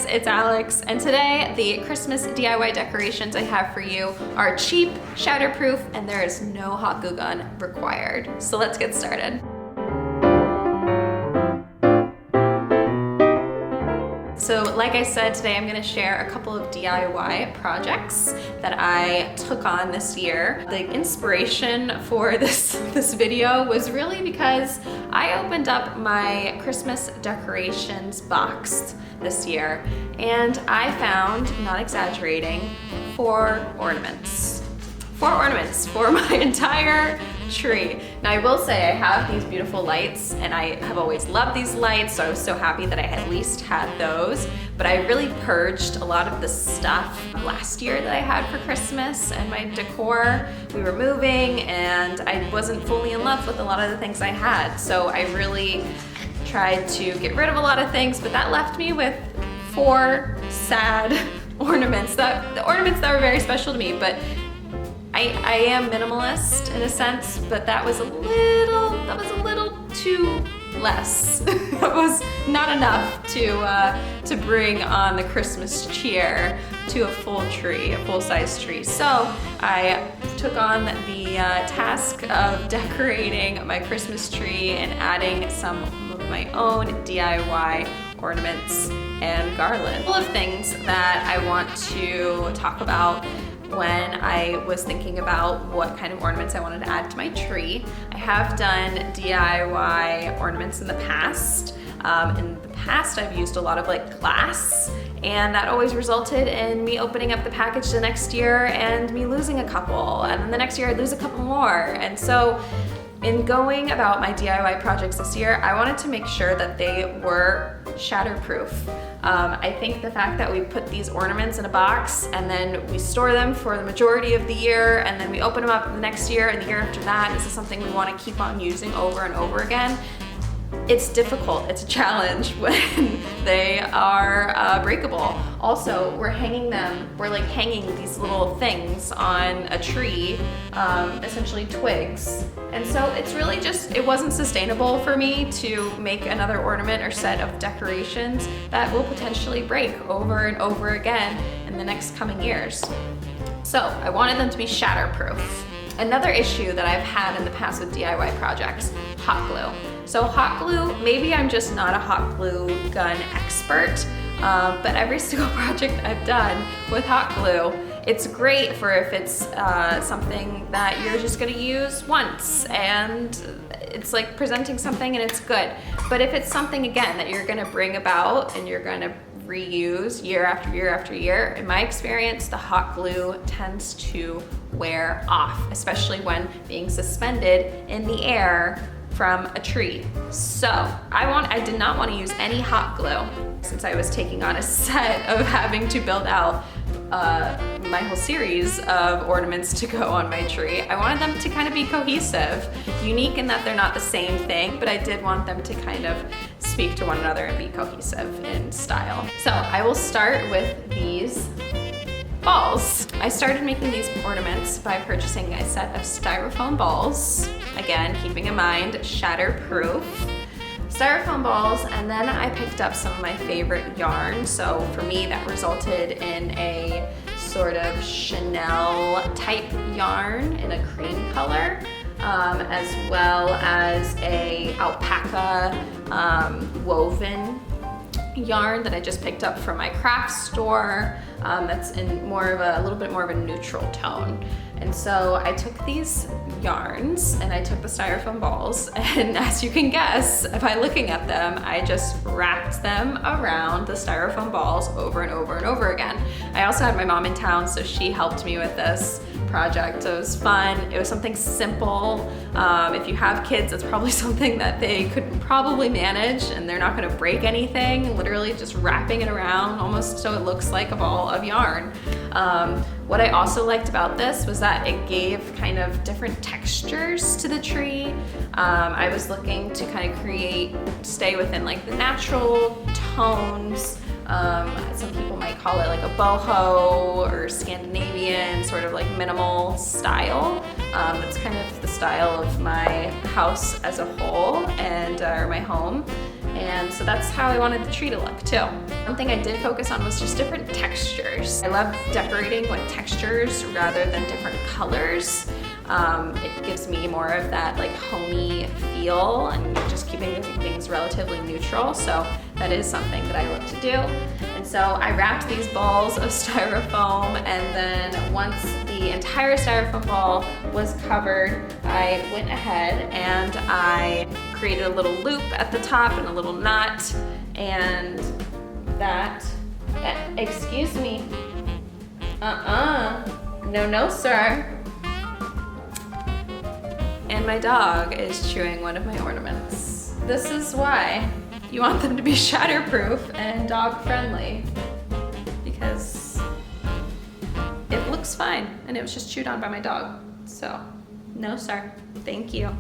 guys, it's Alex, and today the Christmas DIY decorations I have for you are cheap, shatterproof, and there is no hot glue gun required. So let's get started. So like I said, today I'm gonna share a couple of DIY projects that I took on this year. The inspiration for this video was really because I opened up my Christmas decorations box this year and I found, not exaggerating, 4 ornaments for my entire tree. Now I will say I have these beautiful lights and I have always loved these lights, so I was so happy that I at least had those, but I really purged a lot of the stuff last year that I had for Christmas and my decor. We were moving and I wasn't fully in love with a lot of the things I had, so I really tried to get rid of a lot of things, but that left me with 4 sad ornaments, the ornaments that were very special to me. But I am minimalist in a sense, but that was a little too less. That was not enough to bring on the Christmas cheer to a full tree, a full-size tree. So I took on the task of decorating my Christmas tree and adding some of my own DIY ornaments and garland. A couple of things that I want to talk about when I was thinking about what kind of ornaments I wanted to add to my tree. I have done DIY ornaments in the past. I've used a lot of glass, and that always resulted in me opening up the package the next year and me losing a couple, and then the next year I'd lose a couple more. And so in going about my DIY projects this year, I wanted to make sure that they were shatterproof. I think the fact that we put these ornaments in a box and then we store them for the majority of the year and then we open them up the next year and the year after that, this is something we want to keep on using over and over again. It's difficult, it's a challenge when they are breakable. Also, we're hanging these little things on a tree, essentially twigs. And so it's really it wasn't sustainable for me to make another ornament or set of decorations that will potentially break over and over again in the next coming years. So I wanted them to be shatterproof. Another issue that I've had in the past with DIY projects, hot glue. So hot glue, maybe I'm just not a hot glue gun expert, but every single project I've done with hot glue, it's great for if it's something that you're just gonna use once and it's like presenting something and it's good. But if it's something, again, that you're gonna bring about and you're gonna reuse year after year after year, in my experience, the hot glue tends to wear off, especially when being suspended in the air from a tree. So I did not want to use any hot glue since I was taking on a set of having to build out my whole series of ornaments to go on my tree. I wanted them to kind of be cohesive, unique in that they're not the same thing, but I did want them to kind of speak to one another and be cohesive in style. So I will start with these balls. I started making these ornaments by purchasing a set of styrofoam balls. Again, keeping in mind shatterproof styrofoam balls, and then I picked up some of my favorite yarn. So for me, that resulted in a sort of Chanel type yarn in a cream color, as well as a alpaca woven yarn that I just picked up from my craft store, that's in a little bit more of a neutral tone. And so I took these yarns and I took the styrofoam balls, and as you can guess by looking at them, I just wrapped them around the styrofoam balls over and over and over again. I also had my mom in town, so she helped me with this project. It was fun. It was something simple. If you have kids, it's probably something that they could probably manage and they're not gonna break anything, literally just wrapping it around almost so it looks like a ball of yarn. What I also liked about this was that it gave kind of different textures to the tree. I was looking to kind of stay within the natural tones. Some people might call it like a boho or Scandinavian sort of minimal style. That's kind of the style of my house as a whole, and or my home. And so that's how I wanted the tree to look too. One thing I did focus on was just different textures. I love decorating with textures rather than different colors. It gives me more of that like homey feel and just keeping things relatively neutral. So that is something that I love to do. And so I wrapped these balls of styrofoam, and then once the entire styrofoam ball was covered, I went ahead and I created a little loop at the top and a little knot, and that, excuse me, no sir. And my dog is chewing one of my ornaments. This is why you want them to be shatterproof and dog friendly, because it looks fine and it was just chewed on by my dog. So, no sir, thank you.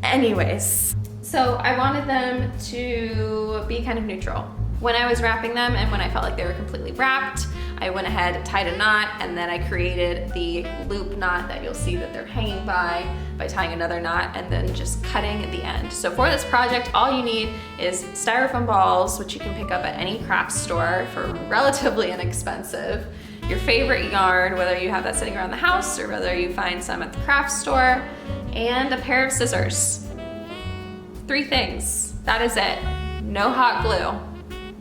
Anyways, so I wanted them to be kind of neutral. When I was wrapping them and when I felt like they were completely wrapped, I went ahead, tied a knot, and then I created the loop knot that you'll see that they're hanging by tying another knot and then just cutting at the end. So for this project, all you need is styrofoam balls, which you can pick up at any craft store for relatively inexpensive, your favorite yarn, whether you have that sitting around the house or whether you find some at the craft store, and a pair of scissors. 3 things, that is it. No hot glue.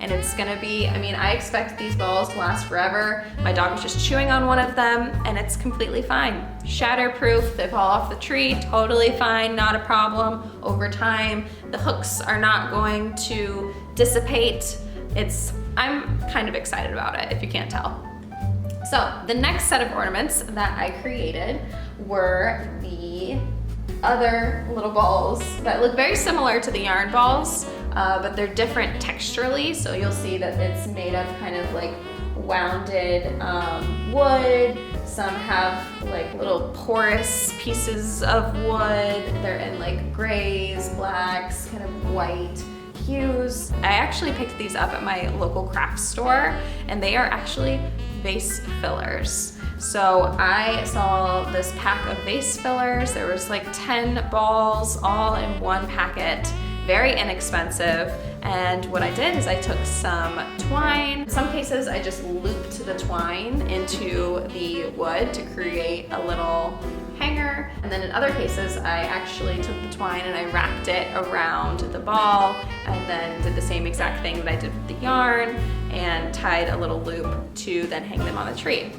And it's gonna be, I mean, I expect these balls to last forever. My dog was just chewing on one of them and it's completely fine. Shatterproof, they fall off the tree, totally fine, not a problem. Over time, the hooks are not going to dissipate. I'm kind of excited about it, if you can't tell. So the next set of ornaments that I created were the other little balls that look very similar to the yarn balls, but they're different texturally. So you'll see that it's made of kind of like wounded wood. Some have like little porous pieces of wood. They're in like grays, blacks, kind of white hues. I actually picked these up at my local craft store, and they are actually vase fillers. So I saw this pack of vase fillers. There was like 10 balls all in one packet, very inexpensive. And what I did is I took some twine. In some cases, I just looped the twine into the wood to create a little hanger. And then in other cases, I actually took the twine and I wrapped it around the ball and then did the same exact thing that I did with the yarn and tied a little loop to then hang them on the tree.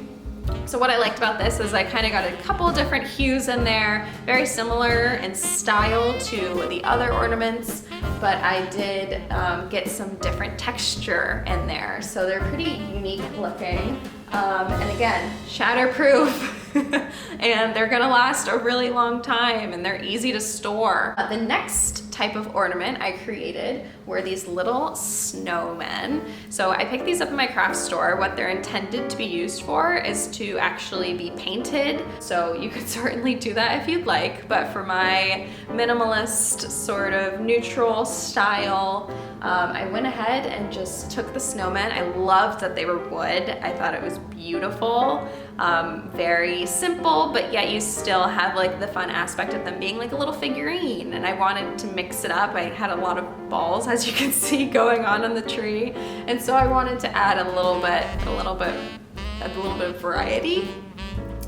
So what I liked about this is I kind of got a couple of different hues in there, very similar in style to the other ornaments, but I did get some different texture in there. So they're pretty unique looking. And again, shatterproof. And they're gonna last a really long time and they're easy to store. The next type of ornament I created were these little snowmen. So I picked these up in my craft store. What they're intended to be used for is to actually be painted. So you could certainly do that if you'd like, but for my minimalist sort of neutral style, I went ahead and just took the snowmen. I loved that they were wood. I thought it was beautiful. Very simple, but yet you still have like the fun aspect of them being like a little figurine. And I wanted to mix it up. I had a lot of balls, as you can see, going on the tree. And so I wanted to add a little bit of variety.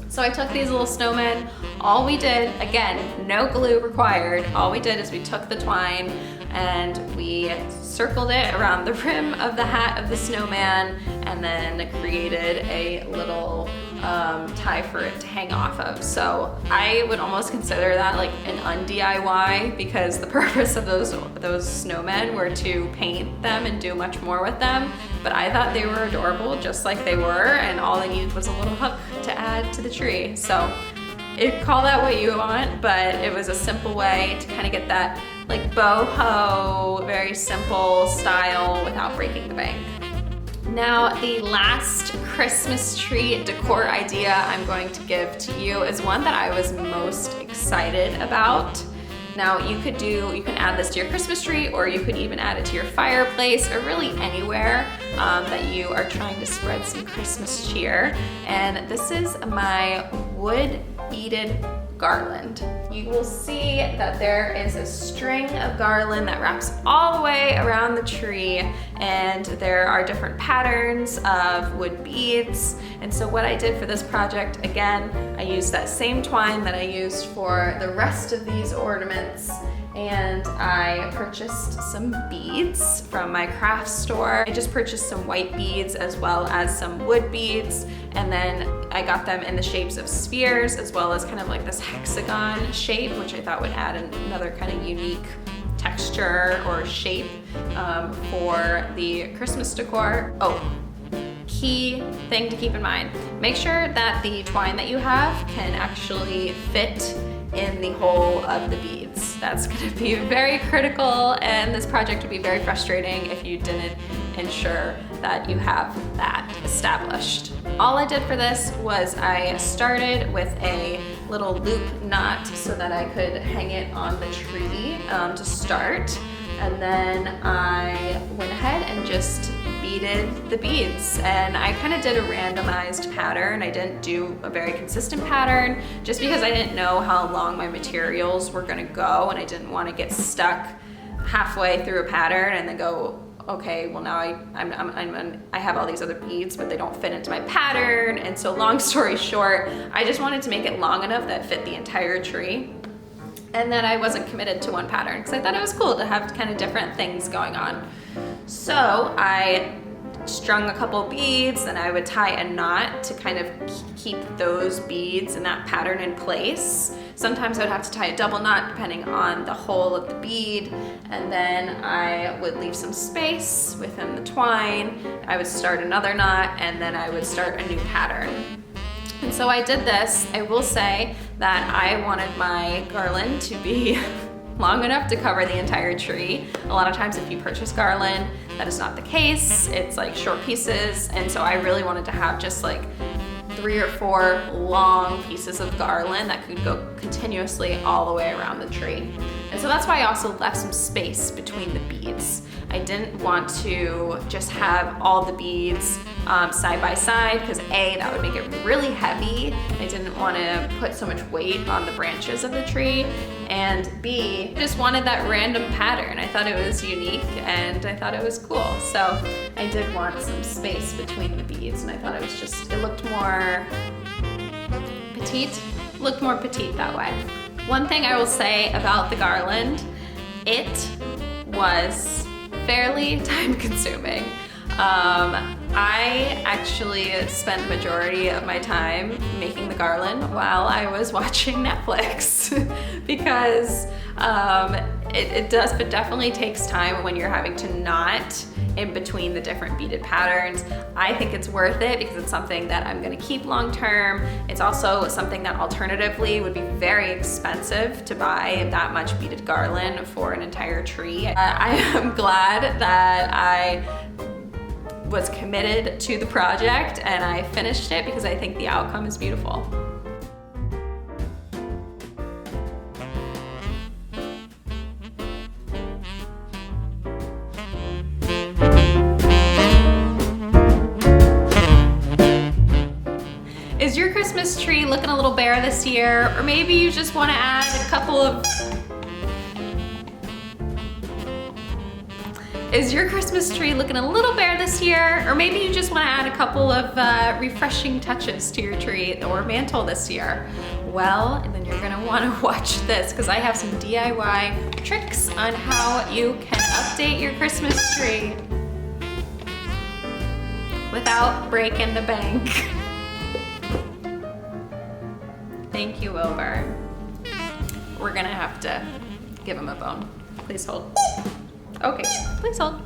So I took these little snowmen. All we did, again, no glue required. All we did is we took the twine and we circled it around the rim of the hat of the snowman and then created a little tie for it to hang off of. So I would almost consider that like an un-DIY, because the purpose of those snowmen were to paint them and do much more with them. But I thought they were adorable just like they were, and all I needed was a little hook to add to the tree. So call that what you want, but it was a simple way to kind of get that like boho, very simple style without breaking the bank. Now, the last Christmas tree decor idea I'm going to give to you is one that I was most excited about. Now, you can add this to your Christmas tree, or you could even add it to your fireplace, or really anywhere that you are trying to spread some Christmas cheer. And this is my wood beaded garland. You will see that there is a string of garland that wraps all the way around the tree, and there are different patterns of wood beads. And so what I did for this project, again, I used that same twine that I used for the rest of these ornaments, and I purchased some beads from my craft store. I just purchased some white beads as well as some wood beads, and then I got them in the shapes of spheres as well as kind of like this hexagon shape, which I thought would add another kind of unique texture or shape for the Christmas decor. Oh, key thing to keep in mind, make sure that the twine that you have can actually fit in the hole of the beads. That's gonna be very critical, and this project would be very frustrating if you didn't ensure that you have that established. All I did for this was I started with a little loop knot so that I could hang it on the tree to start, and then I went ahead and just beaded the beads, and I kind of did a randomized pattern. I didn't do a very consistent pattern just because I didn't know how long my materials were gonna go, and I didn't want to get stuck halfway through a pattern and then go, okay, well now I have all these other beads, but they don't fit into my pattern. And so long story short, I just wanted to make it long enough that fit the entire tree, and that I wasn't committed to one pattern because I thought it was cool to have kind of different things going on. So I strung a couple beads, and I would tie a knot to kind of keep those beads and that pattern in place. Sometimes I would have to tie a double knot depending on the hole of the bead, and then I would leave some space within the twine. I would start another knot, and then I would start a new pattern. And so I did this. I will say that I wanted my garland to be long enough to cover the entire tree. A lot of times if you purchase garland, that is not the case. It's like short pieces, and so I really wanted to have just like 3 or 4 long pieces of garland that could go continuously all the way around the tree. And so that's why I also left some space between the beads. I didn't want to just have all the beads side by side because A, that would make it really heavy. I didn't want to put so much weight on the branches of the tree. And B, just wanted that random pattern. I thought it was unique and I thought it was cool. So I did want some space between the beads, and I thought it looked more petite that way. One thing I will say about the garland, it was fairly time consuming. I actually spent the majority of my time making the garland while I was watching Netflix because it definitely takes time when you're having to knot in between the different beaded patterns. I think it's worth it because it's something that I'm gonna keep long term. It's also something that alternatively would be very expensive to buy that much beaded garland for an entire tree. I am glad that I was committed to the project and I finished it because I think the outcome is beautiful. Is your Christmas tree looking a little bare this year? Or maybe you just want to add a couple of... Is your Christmas tree looking a little bare this year? Or maybe you just want to add a couple of refreshing touches to your tree or mantle this year? Well, and then you're gonna want to watch this because I have some DIY tricks on how you can update your Christmas tree without breaking the bank. Thank you, Wilbur. We're gonna have to give him a bone. Please hold. Okay, please hold.